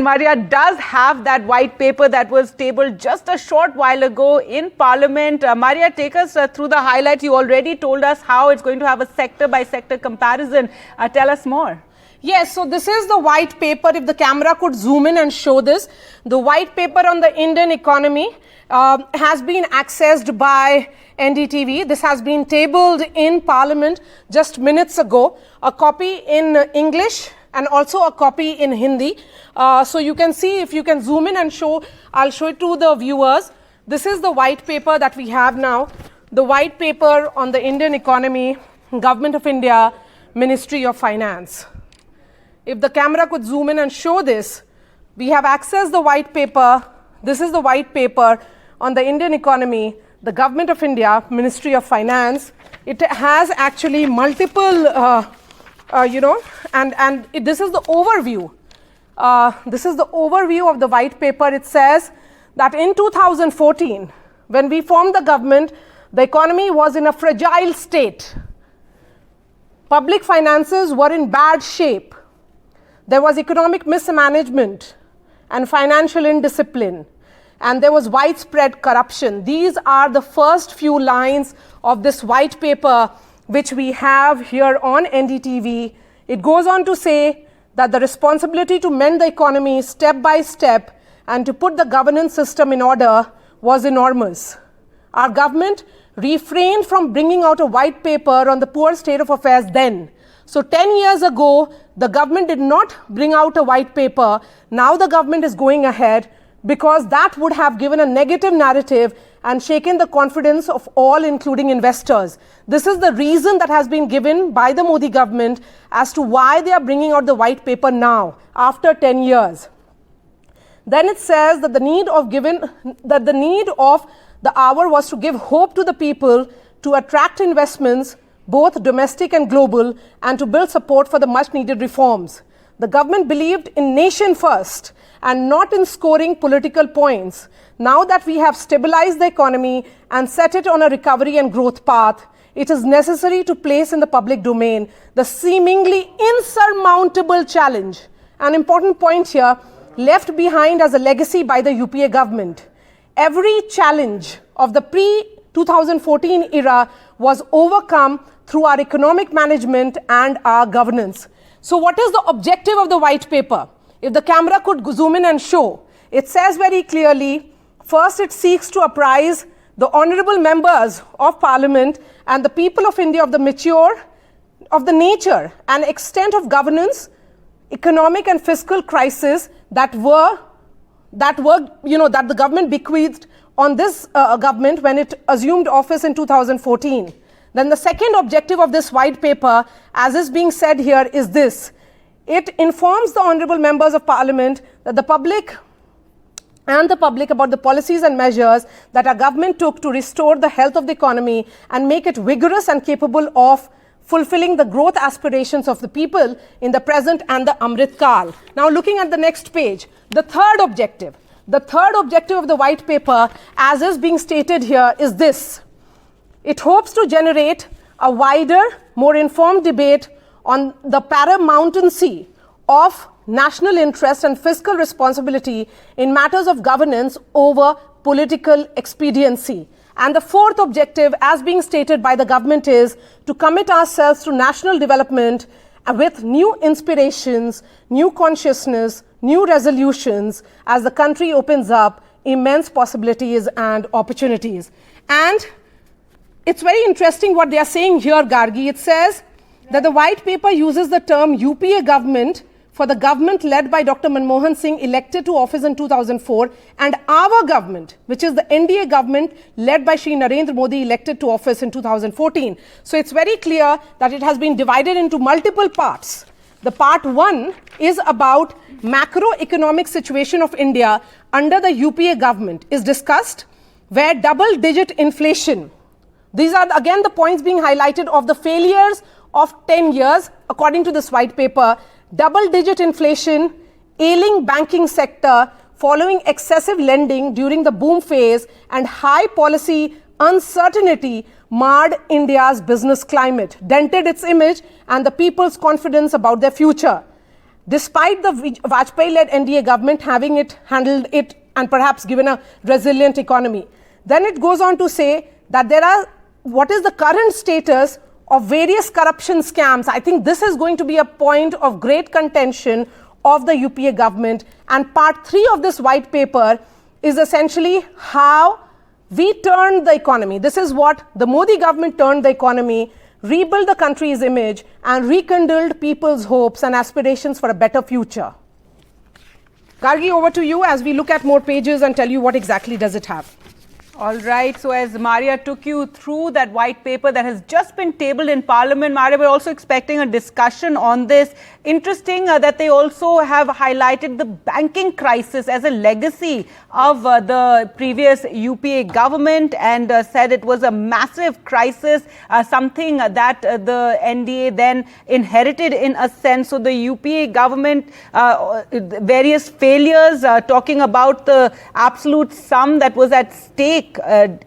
Maria does have that white paper that was tabled just a short while ago in Parliament. Maria, take us through the highlights. You already told us how it's going to have a sector-by-sector comparison. Tell us more. Yes, so this is the white paper. If the camera could zoom in and show this, the white paper on the Indian economy has been accessed by NDTV. This has been tabled in Parliament just minutes ago. A copy in English and also a copy in Hindi. So you can see, if you can zoom in and show, I'll show it to the viewers. This is the white paper that we have now. The white paper on the Indian economy, Government of India, Ministry of Finance. If the camera could zoom in and show this, we have accessed the white paper. This is the white paper on the Indian economy, the Government of India, Ministry of Finance. It has actually multiple, this is the overview. This is the overview of the white paper. It says that in 2014, when we formed the government, the economy was in a fragile state. Public finances were in bad shape. There was economic mismanagement and financial indiscipline, and there was widespread corruption. These are the first few lines of this white paper which we have here on NDTV. It goes on to say that the responsibility to mend the economy step by step and to put the governance system in order was enormous. Our government refrained from bringing out a white paper on the poor state of affairs then. So 10 years ago, the government did not bring out a white paper. Now the government is going ahead because that would have given a negative narrative and shaken the confidence of all, including investors. This is the reason that has been given by the Modi government as to why they are bringing out the white paper now, after 10 years. Then it says that the need of the hour was to give hope to the people, to attract investments, both domestic and global, and to build support for the much needed reforms. The government believed in nation first and not in scoring political points. Now that we have stabilized the economy and set it on a recovery and growth path, it is necessary to place in the public domain the seemingly insurmountable challenge, an important point here, left behind as a legacy by the UPA government. Every challenge of the pre-2014 era was overcome through our economic management and our governance. So what is the objective of the white paper? If the camera could zoom in and show, it says very clearly, first it seeks to apprise the honorable members of Parliament and the people of India of the nature and extent of governance, economic and fiscal crisis that the government bequeathed on this government when it assumed office in 2014. Then the second objective of this white paper, as is being said here, is this. It informs the honorable members of Parliament that the public about the policies and measures that our government took to restore the health of the economy and make it vigorous and capable of fulfilling the growth aspirations of the people in the present and the Amrit Kal. Now looking at the next page, the third objective of the white paper, as is being stated here, is this. It hopes to generate a wider, more informed debate on the paramountcy of national interest and fiscal responsibility in matters of governance over political expediency. And the fourth objective, as being stated by the government, is to commit ourselves to national development with new inspirations, new consciousness, new resolutions as the country opens up immense possibilities and opportunities. And it's very interesting what they are saying here, Gargi. It says that the white paper uses the term UPA government for the government led by Dr. Manmohan Singh, elected to office in 2004, and our government, which is the NDA government led by Shri Narendra Modi, elected to office in 2014. So it's very clear that it has been divided into multiple parts. The part one is about macroeconomic situation of India under the UPA government is discussed, where double-digit inflation. These are again the points being highlighted of the failures of 10 years, according to this white paper. Double-digit inflation, ailing banking sector following excessive lending during the boom phase, and high policy uncertainty marred India's business climate, dented its image and the people's confidence about their future. despite the Vajpayee-led NDA government having handled it and perhaps given a resilient economy. Then it goes on to say that what is the current status of various corruption scams. I think this is going to be a point of great contention of the UPA government, and part 3 of this white paper is essentially how we turned the economy. This is what the Modi government turned the economy, rebuilt the country's image, and rekindled people's hopes and aspirations for a better future. Gargi, over to you as we look at more pages and tell you what exactly does it have. All right. So as Maria took you through that white paper that has just been tabled in Parliament, Maria, we're also expecting a discussion on this. Interesting that they also have highlighted the banking crisis as a legacy of the previous UPA government and said it was a massive crisis, something that the NDA then inherited in a sense. So the UPA government, various failures, talking about the absolute sum that was at stake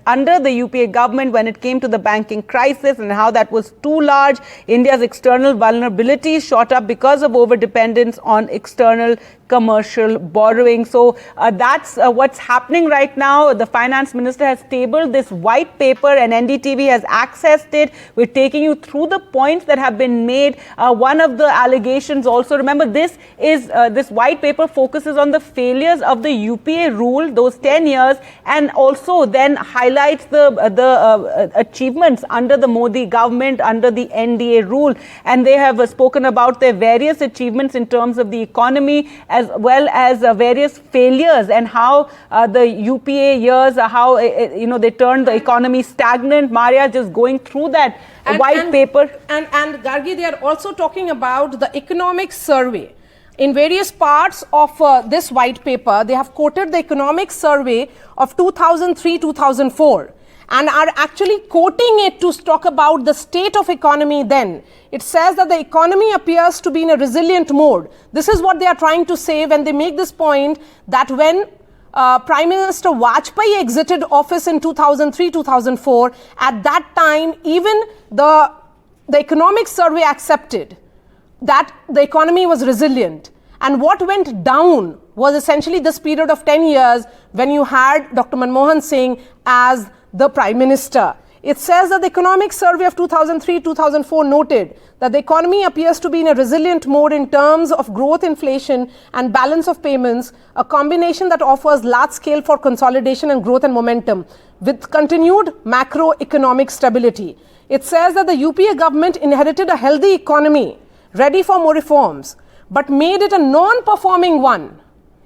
under the UPA government when it came to the banking crisis and how that was too large. India's external vulnerabilities shot up because of over-dependence on external commercial borrowing. So that's what's happening right now. The finance minister has tabled this white paper and NDTV has accessed it. We're taking you through the points that have been made. One of the allegations also, remember this white paper focuses on the failures of the UPA rule, those 10 years, and also then highlights the achievements under the Modi government, under the NDA rule. And they have spoken about their various achievements in terms of the economy, as well as various failures and how the UPA years, how they turned the economy stagnant. Maria, just going through that white paper. And Gargi, they are also talking about the economic survey. In various parts of this white paper, they have quoted the economic survey of 2003-2004 and are actually quoting it to talk about the state of economy then. It says that the economy appears to be in a resilient mode. This is what they are trying to say when they make this point that when Prime Minister Vajpayee exited office in 2003-2004, at that time even the economic survey accepted that the economy was resilient. And what went down was essentially this period of 10 years when you had Dr. Manmohan Singh as the Prime Minister. It says that the economic survey of 2003-2004 noted that the economy appears to be in a resilient mode in terms of growth, inflation, and balance of payments, a combination that offers large scale for consolidation and growth and momentum, with continued macroeconomic stability. It says that the UPA government inherited a healthy economy, ready for more reforms, but made it a non-performing one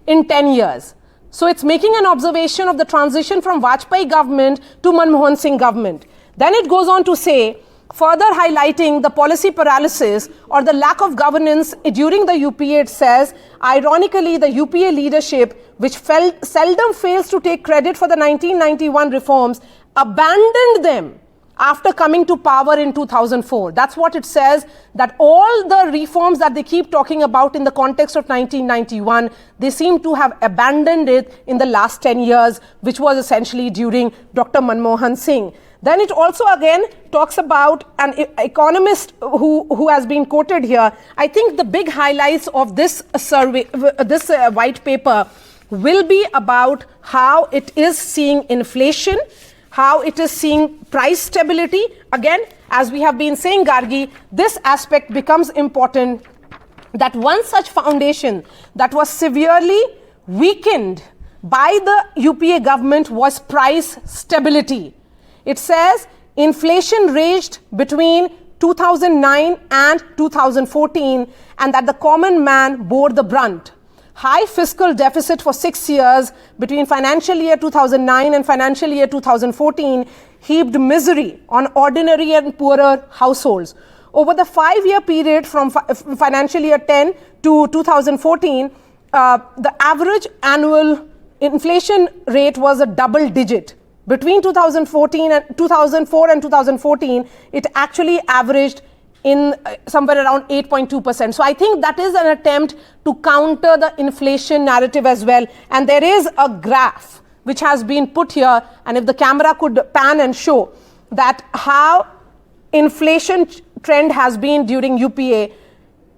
in 10 years. So it's making an observation of the transition from Vajpayee government to Manmohan Singh government. Then it goes on to say, further highlighting the policy paralysis or the lack of governance during the UPA, it says, ironically, the UPA leadership, which seldom fails to take credit for the 1991 reforms, abandoned them after coming to power in 2004. That's what it says, that all the reforms that they keep talking about in the context of 1991, they seem to have abandoned it in the last 10 years, which was essentially during Dr. Manmohan Singh. Then it also again talks about an economist who has been quoted here. I think the big highlights of this survey, this white paper, will be about how it is seeing inflation, how it is seeing price stability. Again, as we have been saying, Gargi, this aspect becomes important, that one such foundation that was severely weakened by the UPA government was price stability. It says inflation raged between 2009 and 2014 and that the common man bore the brunt. High fiscal deficit for 6 years between financial year 2009 and financial year 2014 heaped misery on ordinary and poorer households. Over the 5-year period from financial year 10 to 2014, the average annual inflation rate was a double digit. Between 2004 and 2014, it actually averaged in somewhere around 8.2%. So I think that is an attempt to counter the inflation narrative as well. And there is a graph which has been put here, and if the camera could pan and show that how inflation trend has been during UPA.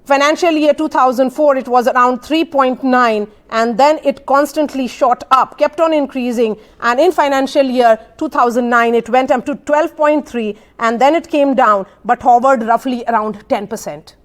Financial year 2004, it was around 3.9, and then it constantly shot up, kept on increasing, and in financial year 2009, it went up to 12.3, and then it came down, but hovered roughly around 10%.